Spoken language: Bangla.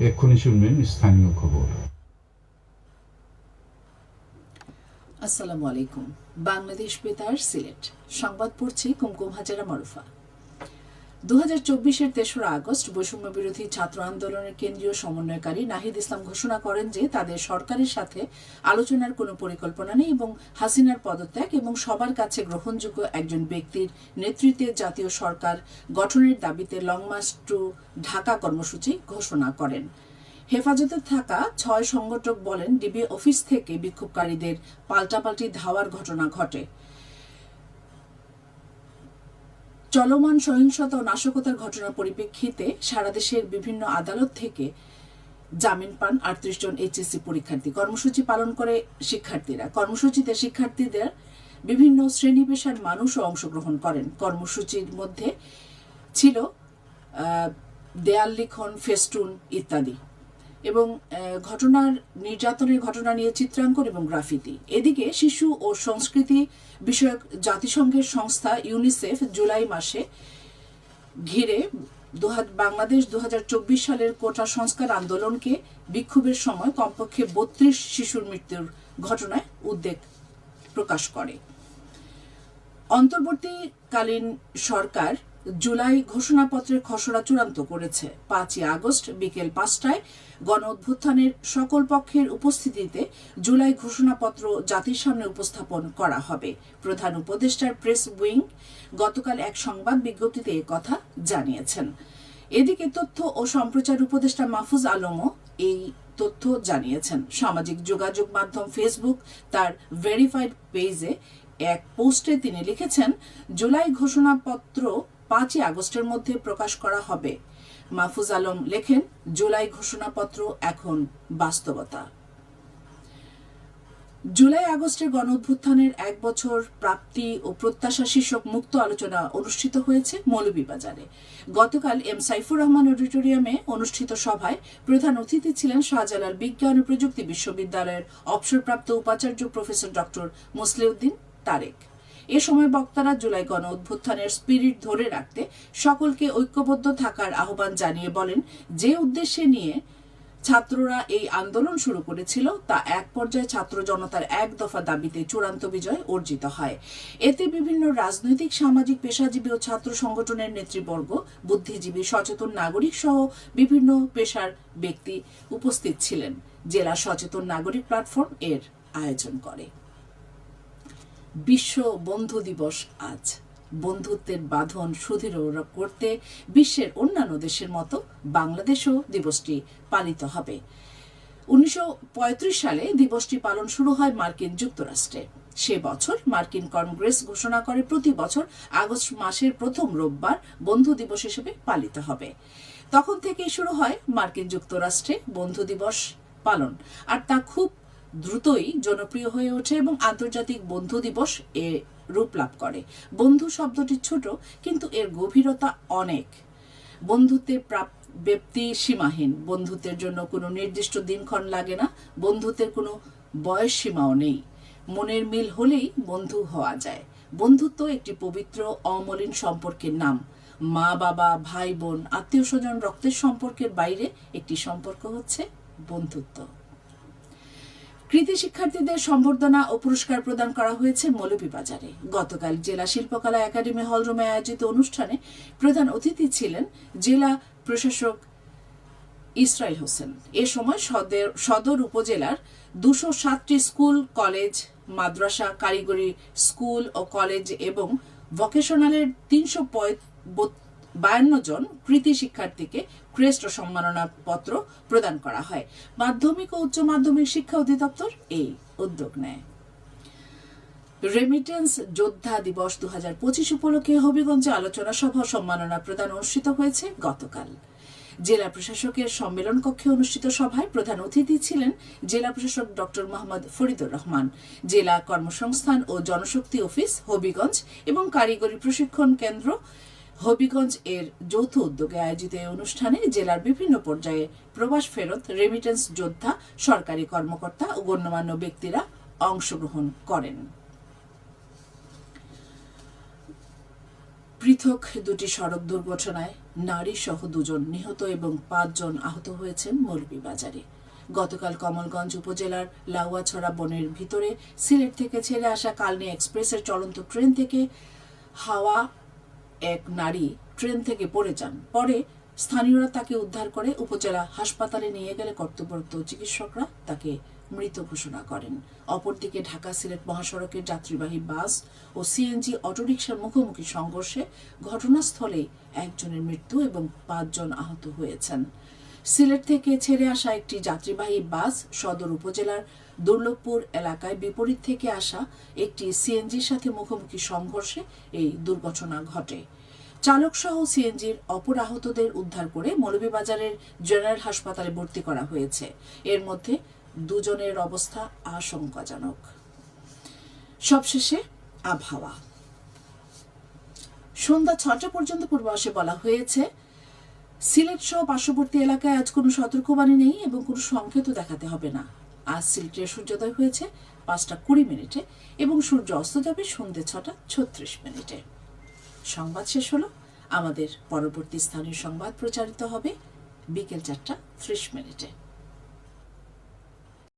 এক্ষুনি শুনবেন স্থানীয় খবর। আসসালামু আলাইকুম। বাংলাদেশ বেতার সিলেট সংবাদ পড়ছি কুমকুম হাজারা মারুফা। 2024-এর 3রা আগস্ট বৈষম্য বিরোধী ছাত্র আন্দোলনের কেন্দ্রীয় সমন্বয়কারী নাহিদ ইসলাম ঘোষণা করেন যে তাদের সরকারের সাথে আলোচনার কোনো পরিকল্পনা নেই এবং হাসিনার পদত্যাগ এবং সবার কাছে গ্রহণযোগ্য একজন ব্যক্তির নেতৃত্বে জাতীয় সরকার গঠনের দাবিতে লং মার্চ টু ঢাকা কর্মসূচি ঘোষণা করেন। হেফাজতে থাকা 6 সংগঠক বলেন, ডিবি অফিস থেকে বিক্ষোভকারীদের পাল্টাপাল্টি ধাওয়ার ঘটনা ঘটে। চলমান সহিংসতা ও নাশকতার ঘটনার পরিপ্রেক্ষিতে সারা দেশের বিভিন্ন আদালত থেকে জামিন পান 38 জন এইচএসসি পরীক্ষার্থী। কর্মসূচি পালন করে শিক্ষার্থীরা। কর্মসূচিতে শিক্ষার্থীদের বিভিন্ন শ্রেণী পেশার মানুষও অংশগ্রহণ করেন। কর্মসূচির মধ্যে ছিল দেয়াল লিখন, ফেস্টুন ইত্যাদি এবং নির্যাতনের ঘটনা নিয়ে চিত্রাঙ্কন এবং গ্রাফিতি। এদিকে শিশু ও সংস্কৃতি বিষয়ক জাতিসংঘের সংস্থা ইউনিসেফ জুলাই মাসে ঘিরে বাংলাদেশ 2024 সালের কোটা সংস্কার আন্দোলনকে বিক্ষোভের সময় কমপক্ষে 32 শিশুর মৃত্যুর ঘটনায় উদ্বেগ প্রকাশ করে। অন্তর্বর্তীকালীন সরকার জুলাই ঘোষণাপত্রের খসড়া চূড়ান্ত করেছে। 5 আগস্ট বিকেল 5টায় গণ অভ্যুত্থানের সকল পক্ষের উপস্থিতিতে জুলাই ঘোষণাপত্র জাতির সামনে উপস্থাপন করা হবে। প্রধান উপদেষ্টার প্রেস উইং গতকাল এক সংবাদ বিজ্ঞপ্তিতে কথা জানিয়েছেন। এদিকে তথ্য ও সম্প্রচার উপদেষ্টা মাহফুজ আলমও এই তথ্য জানিয়েছেন। সামাজিক যোগাযোগ মাধ্যম ফেসবুক তার ভেরিফাইড পেজে এক পোস্টে তিনি লিখেছেন, জুলাই ঘোষণাপত্র 5 আগস্টের মধ্যে প্রকাশ করা হবে। মাহফুজ আলম লেখেন, জুলাই ঘোষণাপত্র এখন বাস্তবতা। জুলাই আগস্টের গণ অভ্যুত্থানের 1 বছর প্রাপ্তি ও প্রত্যাশা শীর্ষক মুক্ত আলোচনা অনুষ্ঠিত হয়েছে মৌলভীবাজারে। গতকাল এম সাইফুর রহমান অডিটোরিয়ামে অনুষ্ঠিত সভায় প্রধান অতিথি ছিলেন শাহজালাল বিজ্ঞান ও প্রযুক্তি বিশ্ববিদ্যালয়ের অবসরপ্রাপ্ত উপাচার্য প্রফেসর ডক্টর মুসলিউদ্দিন তারেক। এ সময় বক্তারা জুলাই গণ অভ্যুত্থানের স্পিরিট ধরে রাখতে সকলকে ঐক্যবদ্ধ থাকার আহ্বান জানিয়ে বলেন, যে উদ্দেশ্যে নিয়ে ছাত্ররা এই আন্দোলন শুরু করেছিল তা এক পর্যায়ে ছাত্র জনতার এক দফা দাবিতে চূড়ান্ত বিজয় অর্জিত হয়। এতে বিভিন্ন রাজনৈতিক, সামাজিক, পেশাজীবী ও ছাত্র সংগঠনের নেতৃবর্গ, বুদ্ধিজীবী, সচেতন নাগরিক সহ বিভিন্ন পেশার ব্যক্তি উপস্থিত ছিলেন। জেলা সচেতন নাগরিক প্ল্যাটফর্ম এর আয়োজন করে। বিশ্ব বন্ধু দিবস আজ। বন্ধুত্বের বাঁধন সুদৃঢ় করতে বিশ্বের অন্যান্য দেশের মতো বাংলাদেশও দিবসটি পালিত হবে। 1935 সালে দিবসটি পালন শুরু হয় মার্কিন যুক্তরাষ্ট্রে। সে বছর মার্কিন কংগ্রেস ঘোষণা করে প্রতি বছর আগস্ট মাসের প্রথম রোববার বন্ধু দিবস হিসেবে পালিত হবে। তখন থেকেই শুরু হয় মার্কিন যুক্তরাষ্ট্রে বন্ধু দিবস পালন, আর তা খুব দ্রুতই জনপ্রিয় হয়ে ওঠে এবং আন্তর্জাতিক বন্ধু দিবস এ রূপ লাভ করে। বন্ধু শব্দটি ছোট, কিন্তু এর গভীরতা অনেক। বন্ধুত্বের ব্যাপ্তি সীমাহীন। বন্ধুত্বের জন্য কোনো নির্দিষ্ট দিনক্ষণ লাগে না। বন্ধুত্বের কোনো বয়স সীমাও নেই। মনের মিল হলেই বন্ধু হওয়া যায়। বন্ধুত্ব একটি পবিত্র অমলিন সম্পর্কের নাম। মা বাবা, ভাই বোন, আত্মীয় স্বজন, রক্তের সম্পর্কের বাইরে একটি সম্পর্ক হচ্ছে বন্ধুত্ব। কৃতি শিক্ষার্থীদের সম্বর্ধনা ও পুরস্কার প্রদান করা হয়েছে মৌলভীবাজারে। গতকাল জেলা শিল্পকলা একাডেমি হলরুমে আয়োজিত অনুষ্ঠানে প্রধান অতিথি ছিলেন জেলা প্রশাসক ইসরাইল হোসেন। এ সময় সদর উপজেলার 207টি স্কুল, কলেজ, মাদ্রাসা, কারিগরি স্কুল ও কলেজ এবং ভোকেশনালের 352 জন কৃতি শিক্ষার্থীকে ক্রেস্ট ও সম্মাননা পত্র প্রদান করা হয়। মাধ্যমিক ও উচ্চ মাধ্যমিক শিক্ষা অধিদপ্তর এই উদ্যোগ নেয়। রেমিটেন্স যোদ্ধা দিবস 2025 উপলক্ষে হবিগঞ্জে আলোচনা সভা সম্মাননা প্রদান অনুষ্ঠিত হয়েছে গতকাল। জেলা প্রশাসকের সম্মেলন কক্ষে অনুষ্ঠিত সভায় প্রধান অতিথি ছিলেন জেলা প্রশাসক ডক্টর মোহাম্মদ ফরিদুর রহমান। জেলা কর্মসংস্থান ও জনশক্তি অফিস হবিগঞ্জ এবং কারিগরি প্রশিক্ষণ কেন্দ্র হবিগঞ্জ এর যৌথ উদ্যোগে আয়োজিত এই অনুষ্ঠানে জেলার বিভিন্ন পর্যায়ে প্রবাস ফেরত রেমিটেন্স যোদ্ধা, সরকারি কর্মকর্তা ও গণ্যমান্য ব্যক্তিরা অংশগ্রহণ করেন। পৃথক দুটি সড়ক দুর্ঘটনায় নারী সহ 2 জন নিহত এবং 5 জন আহত হয়েছেন মৌলভীবাজারে। গতকাল কমলগঞ্জ উপজেলার লাউয়াছড়া বনের ভিতরে সিলেট থেকে ছেড়ে আসা কালনী এক্সপ্রেসের চলন্ত ট্রেন থেকে হাওয়া এক নারী ট্রেন থেকে পড়ে যান। পরে স্থানীয়রা তাকে উদ্ধার করে উপজেলা হাসপাতালে নিয়ে গেলে কর্তব্যরত চিকিৎসকরা তাকে মৃত ঘোষণা করেন। অপরদিকে ঢাকা সিলেট মহাসড়কের যাত্রীবাহী বাস ও সিএনজি অটোরিকশার মুখোমুখি সংঘর্ষে ঘটনাস্থলেই 1 জনের মৃত্যু এবং 5 জন আহত হয়েছেন। সিলেট থেকে ছেড়ে আসা একটি যাত্রীবাহী বাস সদর উপজেলার দুর্লভপুর এলাকায় বিপরীত থেকে আসা একটি সিএনজির সাথে মুখোমুখি সংঘর্ষে এই দুর্ঘটনা ঘটে। চালক সহ সিএনজির অপর আহতদের উদ্ধার করে মৌলভীবাজারের জেনারেল হাসপাতালে ভর্তি করা হয়েছে। এর মধ্যে 2 জনের অবস্থা আশঙ্কাজনক। সবশেষে আবহাওয়া। সন্ধ্যা 6টা পর্যন্ত পূর্বাভাসে বলা হয়েছে সিলেট সহ পার্শ্ববর্তী এলাকায় আজ কোনো সতর্কবাণী নেই এবং কোনো সংকেতও দেখাতে হবে না। আজ সিলেটের সূর্যোদয় হয়েছে 5:20 এবং সূর্য অস্ত যাবে সন্ধ্যে 6:36। সংবাদ শেষ হলো। আমাদের পরবর্তী স্থানীয় সংবাদ প্রচারিত হবে বিকেল 4:30।